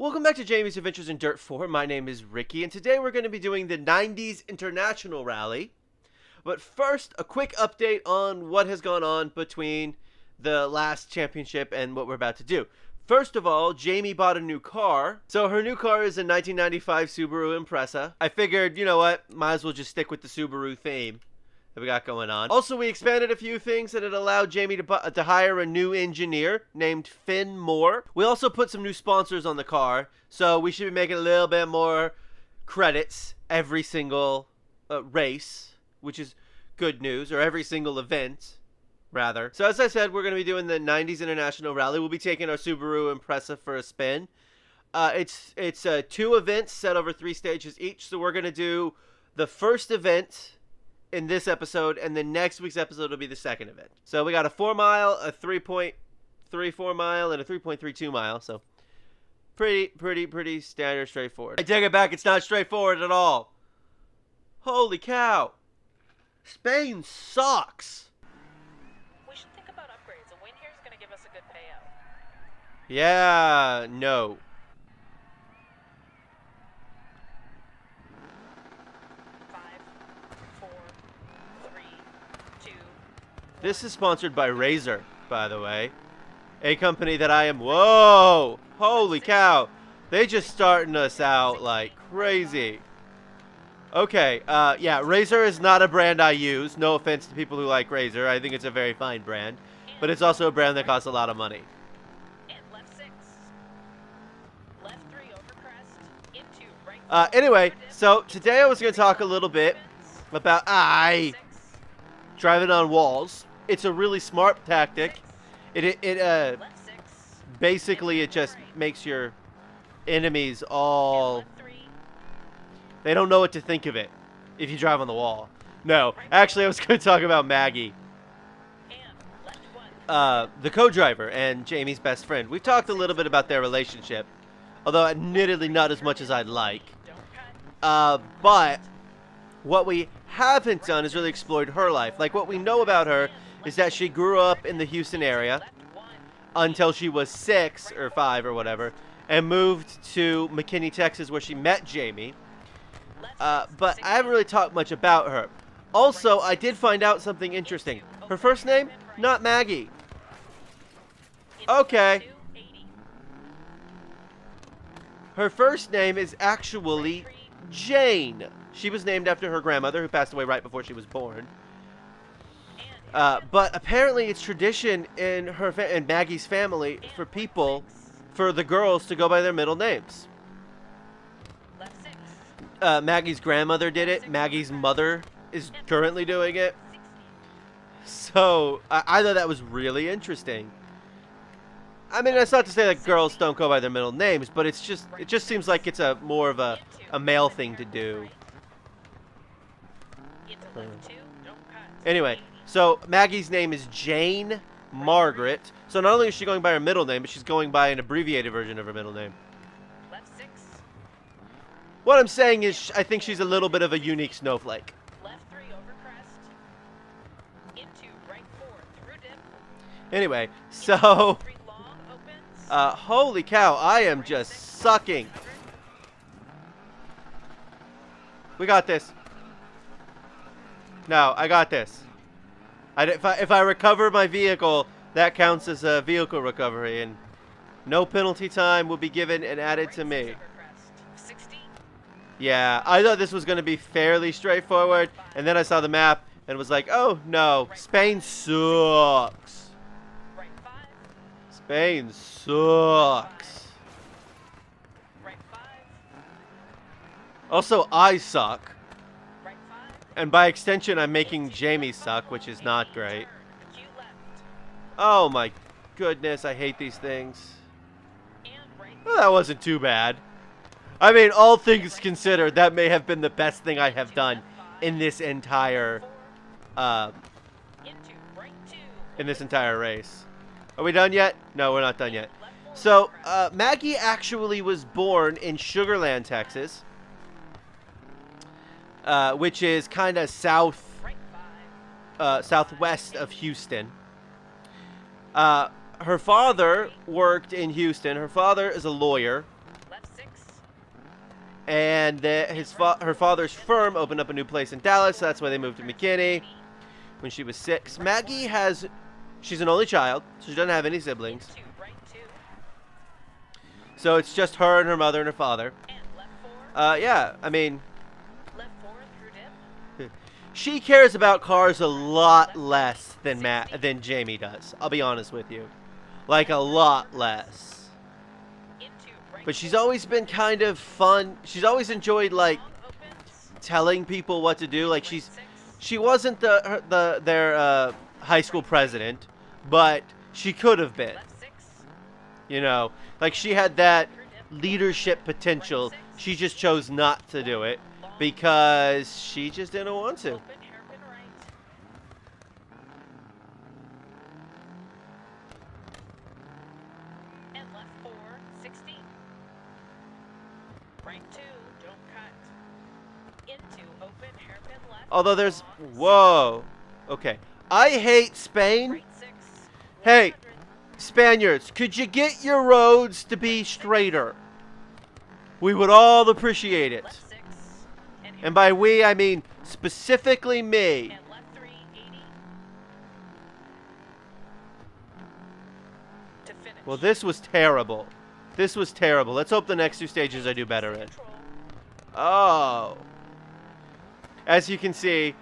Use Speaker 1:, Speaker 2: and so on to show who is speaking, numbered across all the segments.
Speaker 1: Welcome back to Jamie's Adventures in Dirt 4. My name is Ricky, and today we're going to be doing the 90s International Rally. But first, a quick update on what has gone on between the last championship and what we're about to do. First of all, Jamie bought a new car. So her new car is a 1995 Subaru Impreza. I figured, you know what, might as well just stick with the Subaru theme that we got going on. Also, we expanded a few things and it allowed Jamie to hire a new engineer named Finn Moore. We also put some new sponsors on the car, so we should be making a little bit more credits every single race, which is good news, or every single event, rather. So as I said, we're going to be doing the 90s International Rally. We'll be taking our Subaru Impreza for a spin. It's 2 events set over 3 stages each, so we're going to do the first event in this episode, and then next week's episode will be the second event. So we got a 4 mile, a 3.34 mile, and a 3.32 mile. So pretty standard, straightforward. I take it back, it's not straightforward at all. Holy cow. Spain sucks.
Speaker 2: We should think about upgrades. A win here is going to give us a good payout.
Speaker 1: Yeah, no. This is sponsored by Razer, by the way. A company that I am... Whoa! Holy cow. They just starting us out like crazy. Okay, yeah, Razer is not a brand I use. No offense to people who like Razer. I think it's a very fine brand. But it's also a brand that costs a lot of money.
Speaker 2: Left 6. Left 3 over crest. Into right.
Speaker 1: Anyway, so today I was going to talk a little bit about... driving on walls. It's a really smart tactic. Basically it just makes your enemies all... They don't know what to think of it if you drive on the wall. No, actually I was going to talk about Maggie, the co-driver and Jamie's best friend. We've talked a little bit about their relationship, although admittedly not as much as I'd like. But what we haven't done is really explored her life. Like, what we know about her is that she grew up in the Houston area until she was 6 or 5 or whatever, and moved to McKinney, Texas, where she met Jamie. But I haven't really talked much about her. Also, I did find out something interesting. Her first name? Not Maggie. Okay. Her first name is actually Jane. She was named after her grandmother, who passed away right before she was born. But apparently it's tradition in in Maggie's family for the girls to go by their middle names. Maggie's grandmother did it. Maggie's mother is currently doing it. So I thought that was really interesting. I mean, that's not to say that girls don't go by their middle names, but it just seems like it's more of a male thing to do. Anyway, so Maggie's name is Jane Margaret. So not only is she going by her middle name, but she's going by an abbreviated version of her middle name.
Speaker 2: Left 6.
Speaker 1: What I'm saying is I think she's a little bit of a unique snowflake.
Speaker 2: Left 3 over crest. Into right 4 through dip.
Speaker 1: Anyway, so...
Speaker 2: 3 long opens.
Speaker 1: Holy cow, I am just sucking. We got this. No, I got this. If I recover my vehicle, that counts as a vehicle recovery, and no penalty time will be given and added to me. Yeah, I thought this was going to be fairly straightforward, and then I saw the map and was like, oh no, Spain sucks. Spain sucks. Also, I suck. And by extension, I'm making Jamie suck, which is not great. Oh my goodness, I hate these things. Well, that wasn't too bad. I mean, all things considered, that may have been the best thing I have done in this entire, race. Are we done yet? No, we're not done yet. So, Maggie actually was born in Sugarland, Texas. Which is kind of southwest of Houston. Her father worked in Houston. Her father is a lawyer. And her father's firm opened up a new place in Dallas, so that's why they moved to McKinney when she was 6. Maggie she's an only child, so she doesn't have any siblings.
Speaker 2: Into right 2.
Speaker 1: So it's just her and her mother and her father.
Speaker 2: And left 4.
Speaker 1: Yeah, I mean,
Speaker 2: Left 4 through dip.
Speaker 1: she cares about cars a lot less than Jamie does. I'll be honest with you. Like, a lot less.
Speaker 2: Into right
Speaker 1: But she's always been kind of fun. She's always enjoyed, like,
Speaker 2: long opens.
Speaker 1: telling people what to do. Like,
Speaker 2: Right 6.
Speaker 1: she wasn't their high school president, but she could have been.
Speaker 2: Left 6.
Speaker 1: You know, like, she had that
Speaker 2: Through dip.
Speaker 1: leadership potential. She just chose not to do it because she just didn't want to.
Speaker 2: Open hairpin right. And left 4, 60. Right 2, don't cut. Into open hairpin left.
Speaker 1: Although there's,
Speaker 2: long,
Speaker 1: whoa, okay. I hate Spain.
Speaker 2: Right 6.
Speaker 1: Hey.
Speaker 2: 100.
Speaker 1: Spaniards, could you get your roads to be straighter? We would all appreciate it.
Speaker 2: Left 6.
Speaker 1: And by we, I mean specifically me.
Speaker 2: And left 3, 80. To finish.
Speaker 1: Well, this was terrible. This was terrible. Let's hope the next 2 stages I do better in.
Speaker 2: Control.
Speaker 1: Oh. As you can see,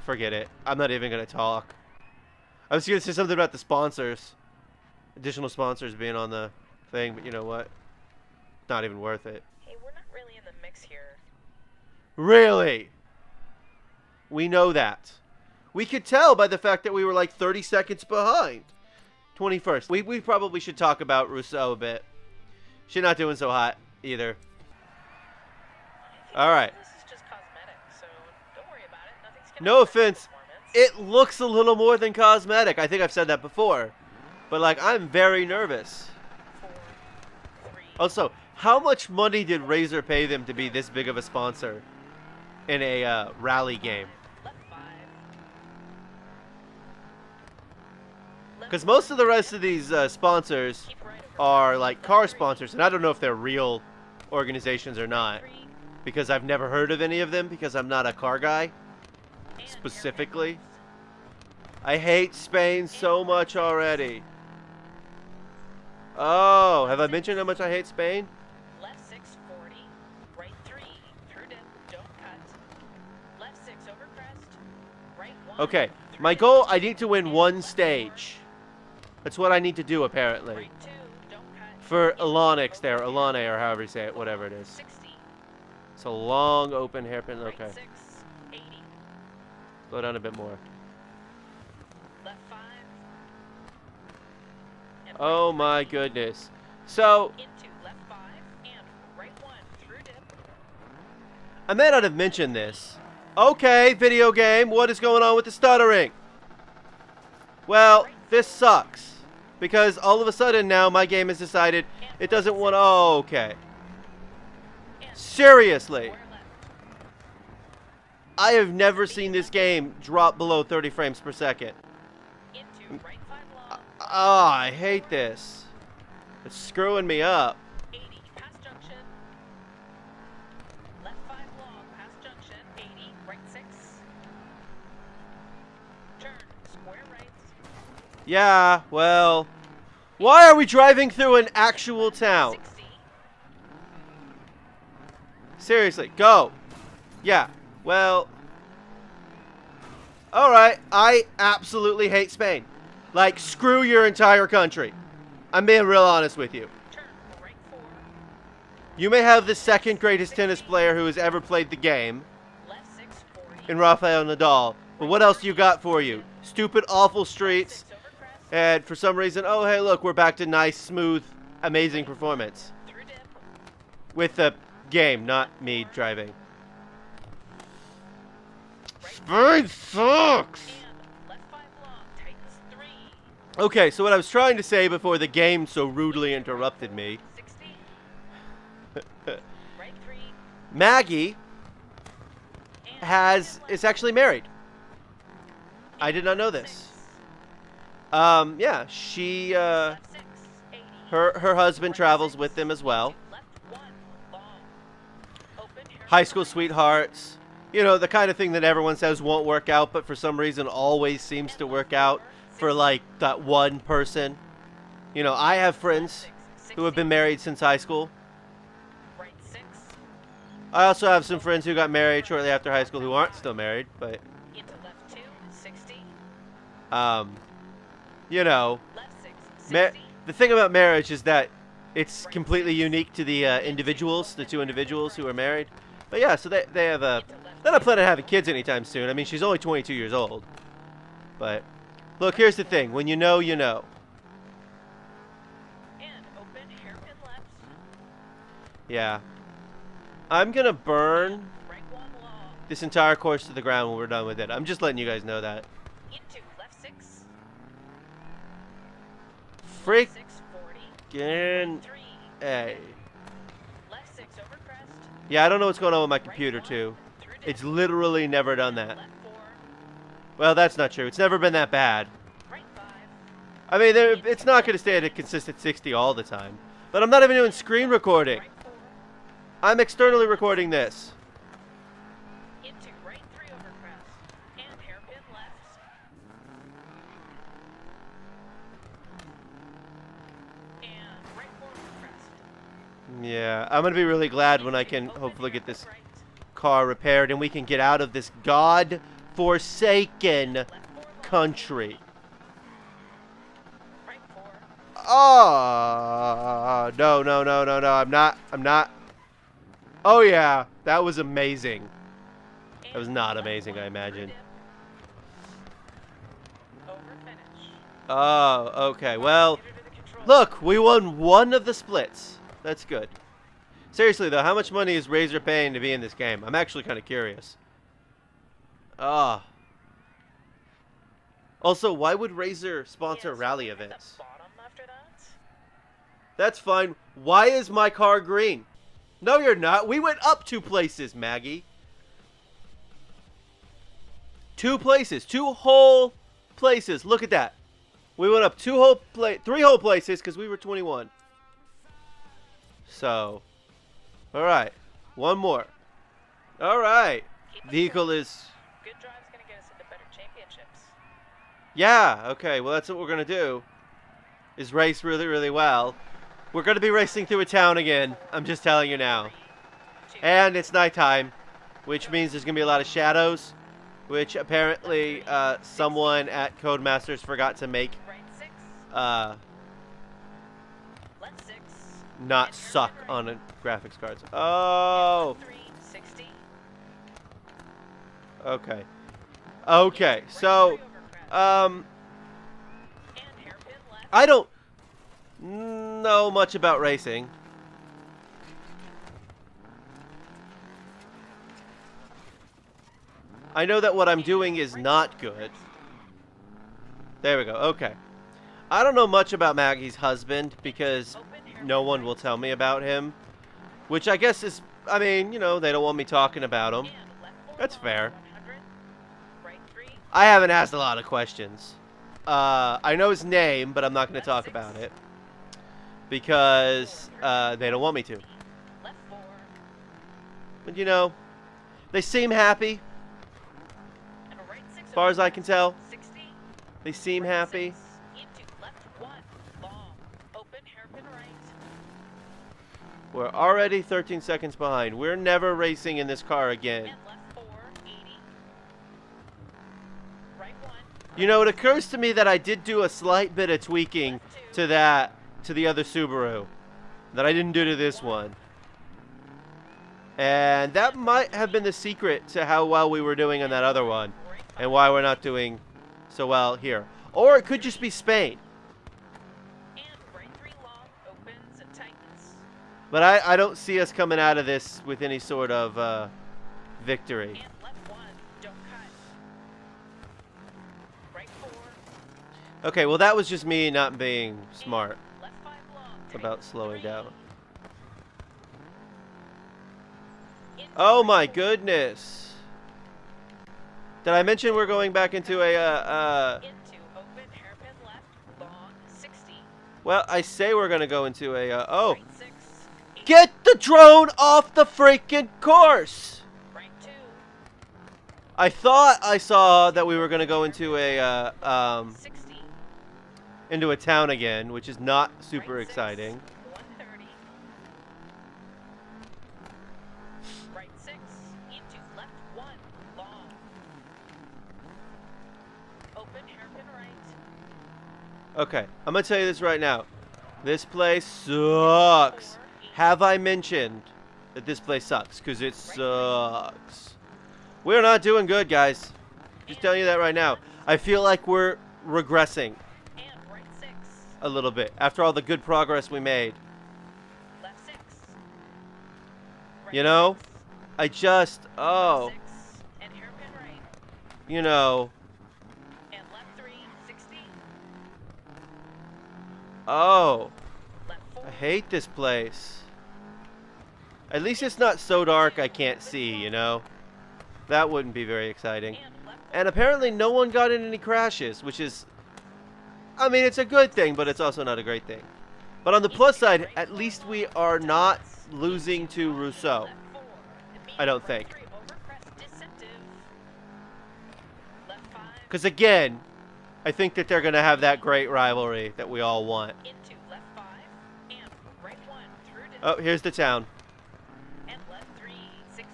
Speaker 1: forget it. I'm not even going to talk. I was going to say something about the sponsors. Additional sponsors being on the thing, but you know what? Not even worth it.
Speaker 2: Hey, we're not really in the mix here.
Speaker 1: Really? We know that. We could tell by the fact that we were like 30 seconds behind. 21st. We probably should talk about Rousseau a bit. She's not doing so hot either.
Speaker 2: I think
Speaker 1: All right.
Speaker 2: This is just cosmetic, so don't worry about it. Nothing's gonna
Speaker 1: No
Speaker 2: affect your
Speaker 1: offense.
Speaker 2: performance.
Speaker 1: It looks a little more than cosmetic. I think I've said that before. But like, I'm very nervous.
Speaker 2: 4, 3.
Speaker 1: Also, how much money did Razer pay them to be this big of a sponsor in a rally game?
Speaker 2: Left 5.
Speaker 1: Because most of the rest of these sponsors
Speaker 2: Keep right over.
Speaker 1: are like car sponsors, and I don't know if they're real organizations or not,
Speaker 2: 3.
Speaker 1: because I've never heard of any of them because I'm not a car guy
Speaker 2: And
Speaker 1: specifically.
Speaker 2: hairpin
Speaker 1: I hate Spain so much already. Oh, have I mentioned how much I hate Spain?
Speaker 2: left. Left 6, 40. Right 3. Through dip. Don't cut. Left 6 over crest. Right 1.
Speaker 1: Okay,
Speaker 2: through
Speaker 1: my
Speaker 2: dip.
Speaker 1: goal, I need to win
Speaker 2: And
Speaker 1: one
Speaker 2: left
Speaker 1: stage. That's what I need to do apparently.
Speaker 2: Right 2. Don't cut.
Speaker 1: For
Speaker 2: Into
Speaker 1: Athlon X
Speaker 2: open
Speaker 1: there,
Speaker 2: hairpin.
Speaker 1: Alane or however you say it, whatever it is.
Speaker 2: 60.
Speaker 1: It's a long open hairpin,
Speaker 2: Right
Speaker 1: okay.
Speaker 2: 6, 80.
Speaker 1: Slow down a bit more.
Speaker 2: Left 5. And
Speaker 1: Oh
Speaker 2: right
Speaker 1: my
Speaker 2: 3.
Speaker 1: goodness. So,
Speaker 2: Into left 5 and right 1 through dip.
Speaker 1: I may not have mentioned this. Okay, video game, what is going on with the stuttering? Well, this sucks. Because all of a sudden now my game has decided it doesn't want to... Oh, okay.
Speaker 2: And
Speaker 1: Seriously.
Speaker 2: square left.
Speaker 1: I have never seen this game drop below 30 frames per second.
Speaker 2: Into right 5 long.
Speaker 1: Oh, I hate this. It's screwing me up.
Speaker 2: 80 past junction. Left 5 long past junction. 80 right 6. Turn square right.
Speaker 1: Yeah, well... Why are we driving through an actual town?
Speaker 2: 60.
Speaker 1: Seriously, go. Yeah, well... Alright, I absolutely hate Spain. Like, screw your entire country. I'm being real honest with you.
Speaker 2: Turn right 4.
Speaker 1: You may have the second greatest tennis player who has ever played the game
Speaker 2: Left 6 40.
Speaker 1: in Rafael Nadal, but what else you got for you? Stupid, awful streets,
Speaker 2: 6 over crest.
Speaker 1: and for some reason, oh hey look, we're back to nice, smooth, amazing performance.
Speaker 2: Through dip.
Speaker 1: With the game, not me driving. Spain sucks!
Speaker 2: And left 5 long tightens 3.
Speaker 1: Okay, so what I was trying to say before the game so rudely interrupted me,
Speaker 2: 60. Right 3.
Speaker 1: Maggie
Speaker 2: And
Speaker 1: is actually married. I did not know this. Yeah, she,
Speaker 2: Left 6 80.
Speaker 1: her husband travels with them as well.
Speaker 2: Left 1 long. Open hairpin
Speaker 1: High school
Speaker 2: right.
Speaker 1: sweethearts. You know, the kind of thing that everyone says won't work out, but for some reason always seems to work out for like that one person. You know, I have friends who have been married since high school.
Speaker 2: Right 6.
Speaker 1: I also have some friends who got married shortly after high school who aren't still married, but
Speaker 2: Into left 2, 60.
Speaker 1: you know,
Speaker 2: Left 6,
Speaker 1: ma
Speaker 2: 60.
Speaker 1: the thing about marriage is that it's completely unique to the individuals, the two individuals who are married. But yeah, so they have a, they're not planning on having kids anytime soon. I mean, she's only 22 years old. But look, here's the thing: when you know, you know.
Speaker 2: And open hairpin left.
Speaker 1: Yeah, I'm gonna burn
Speaker 2: Right 1 long.
Speaker 1: this entire course to the ground when we're done with it. I'm just letting you guys know that.
Speaker 2: Into left 6.
Speaker 1: Freaking
Speaker 2: 640.
Speaker 1: A.
Speaker 2: 3. Left 6 over crest.
Speaker 1: Yeah, I don't know what's going on with my
Speaker 2: Right
Speaker 1: computer
Speaker 2: 1,
Speaker 1: too.
Speaker 2: through
Speaker 1: It's
Speaker 2: dip.
Speaker 1: literally never done that.
Speaker 2: Left 4.
Speaker 1: Well, that's not true. It's never been that bad.
Speaker 2: Right 5.
Speaker 1: I mean, it's not going to stay at a consistent 60 all the time. But I'm not even doing screen recording.
Speaker 2: Right 4.
Speaker 1: I'm externally recording this.
Speaker 2: Into right 3 over crest. And hairpin left. And right 4 over crest.
Speaker 1: Yeah, I'm going to be really glad when I can hopefully get this car repaired and we can get out of this god-forsaken country.
Speaker 2: Right 4.
Speaker 1: Oh, no, no, no, no, no. I'm not. Oh, yeah. That was amazing. That was not amazing, I imagine.
Speaker 2: Over finish.
Speaker 1: Oh, okay. Well, look, we won one of the splits. That's good. Seriously, though, how much money is Razer paying to be in this game? I'm actually kind of curious. Ah. Also, why would Razer sponsor rally events? That's fine. Why is my car green? No, you're not. We went up 2 places, Maggie. 2 places. 2 whole places. Look at that. We went up 3 whole places because we were 21. So, all right. One more. All right. Vehicle is...
Speaker 2: Good drive's gonna get us into better championships.
Speaker 1: Yeah, okay. Well, that's what we're going to do. Is race really, really well. We're going to be racing through a town again. I'm just telling you now.
Speaker 2: 3, 2,
Speaker 1: And it's nighttime, which means there's going to be a lot of shadows, which apparently someone at Codemasters forgot to make
Speaker 2: right 6. Left 6.
Speaker 1: not suck on a graphics cards. Oh,
Speaker 2: 3, 60.
Speaker 1: okay. Okay, so,
Speaker 2: And hairpin left.
Speaker 1: I don't know much about racing. I know that what I'm doing is not good. There we go. Okay. I don't know much about Maggie's husband because no one will tell me about him. Which I guess is, I mean, you know, they don't want me talking about him. That's fair.
Speaker 2: Right 3.
Speaker 1: I haven't asked a lot of questions. I know his name, but I'm not going to talk about it. Because they don't want me to.
Speaker 2: Left 4.
Speaker 1: But, you know, they seem happy.
Speaker 2: And a right 6.
Speaker 1: As far as I can tell,
Speaker 2: 60.
Speaker 1: they seem
Speaker 2: Right
Speaker 1: happy.
Speaker 2: 6. Into left 1. Long. Open hairpin right.
Speaker 1: We're already 13 seconds behind. We're never racing in this car again.
Speaker 2: And left 4. 80. Right 1.
Speaker 1: You know, it occurs to me that I did do a slight bit of tweaking to the other Subaru that I didn't do to this one. And that might have been the secret to how well we were doing on that other one and why we're not doing so well here. Or it could just be Spain.
Speaker 2: And right 3 long. Opens and tightens.
Speaker 1: But I don't see us coming out of this with any sort of victory.
Speaker 2: And left 1. Don't cut. Right 4.
Speaker 1: Okay, well that was just me not being smart
Speaker 2: Left 5 long.
Speaker 1: about slowing
Speaker 2: 3.
Speaker 1: down.
Speaker 2: Into
Speaker 1: Oh
Speaker 2: right
Speaker 1: my
Speaker 2: 4.
Speaker 1: goodness. Did I mention we're going back into a,
Speaker 2: Into open hairpin left. Long. 60.
Speaker 1: well, I say we're going to go into a, oh,
Speaker 2: Right 6. 80.
Speaker 1: Get the drone off the freaking course!
Speaker 2: Right 2.
Speaker 1: I thought I saw that we were gonna go into a
Speaker 2: 60.
Speaker 1: into a town again, which is not super
Speaker 2: Right 6,
Speaker 1: exciting.
Speaker 2: 130. Right 6 into left 1 long. Open hairpin right.
Speaker 1: Okay, I'm gonna tell you this right now. This place sucks. Have I mentioned that this place sucks? Because it sucks. We're not doing good, guys. Just telling you that right now. I feel like we're regressing
Speaker 2: And right 6.
Speaker 1: a little bit after all the good progress we made.
Speaker 2: Left 6. Right
Speaker 1: You know?
Speaker 2: 6,
Speaker 1: I just, oh,
Speaker 2: 6 and hairpin right.
Speaker 1: you know,
Speaker 2: And left 3, 60.
Speaker 1: oh,
Speaker 2: Left 4.
Speaker 1: I hate this place. At least it's not so dark I can't see, you know? That wouldn't be very exciting.
Speaker 2: And left 1.
Speaker 1: And apparently no one got in any crashes, which is, I mean, it's a good thing, but it's also not a great thing. But on the plus side, at least we are not losing to Rousseau.
Speaker 2: Left 4.
Speaker 1: I don't think.
Speaker 2: Right 3 over crest deceptive. Left 5.
Speaker 1: Because again, I think that they're going to have that great rivalry that we all want.
Speaker 2: Into left 5. And right 1 through to
Speaker 1: Oh, here's the town.
Speaker 2: and left 3, 60.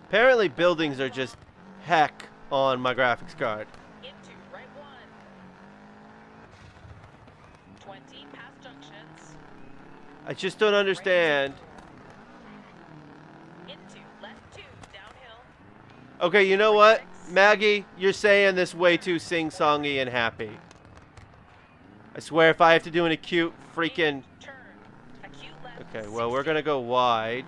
Speaker 1: Apparently buildings are just heck on my graphics card.
Speaker 2: Into right 1. 20 past junctions.
Speaker 1: I just don't understand.
Speaker 2: Into left 2 downhill.
Speaker 1: Okay, you know what? Maggie, you're saying this way too sing-songy and happy. I swear if I have to do an acute freaking...
Speaker 2: Turn. Acute left.
Speaker 1: Okay, well, we're gonna go wide.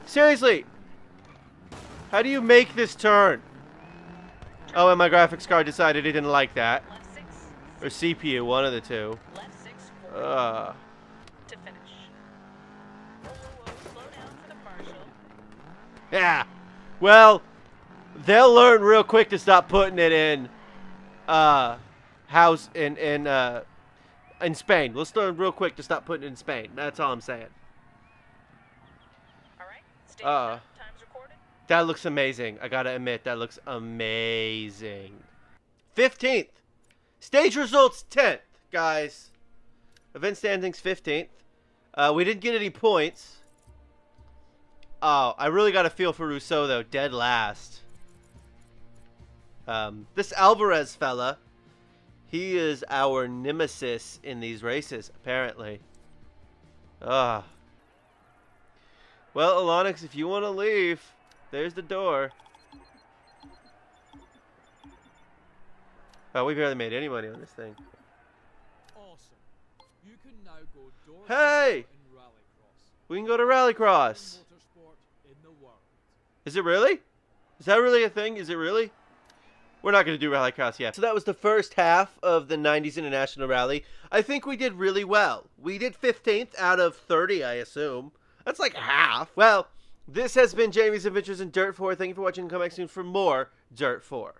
Speaker 1: Seriously! How do you make this turn? Oh, and my graphics card decided it didn't like that.
Speaker 2: Left 6.
Speaker 1: Or CPU, one of the two.
Speaker 2: Left 6
Speaker 1: Uh,
Speaker 2: 40 to finish. Whoa, whoa, whoa. Slow down for the partial.
Speaker 1: yeah. Well, they'll learn real quick to stop putting it in, in Spain. Let's learn real quick to stop putting it in Spain. That's all I'm saying.
Speaker 2: All right. Stage
Speaker 1: Uh.
Speaker 2: done. Time's recorded.
Speaker 1: That looks amazing. I gotta admit, that looks amazing. 15th. Stage results 10th, guys. Event standings 15th. We didn't get any points. Oh, I really got a feel for Rousseau, though. Dead last. This Alvarez fella, he is our nemesis in these races, apparently. Well, Alonix, if you want to leave, there's the door. Oh, we barely made any money on this thing.
Speaker 3: Awesome. You can now go door
Speaker 1: Hey!
Speaker 3: in Rallycross.
Speaker 1: We can go to Rallycross.
Speaker 3: Motorsport in the world.
Speaker 1: Is it really? Is that really a thing? Is it really? We're not going to do Rallycross yet. So that was the first half of the 90s International Rally. I think we did really well. We did 15th out of 30, I assume. That's like half. Well, this has been Jamie's Adventures in Dirt 4. Thank you for watching. Come back soon for more Dirt 4.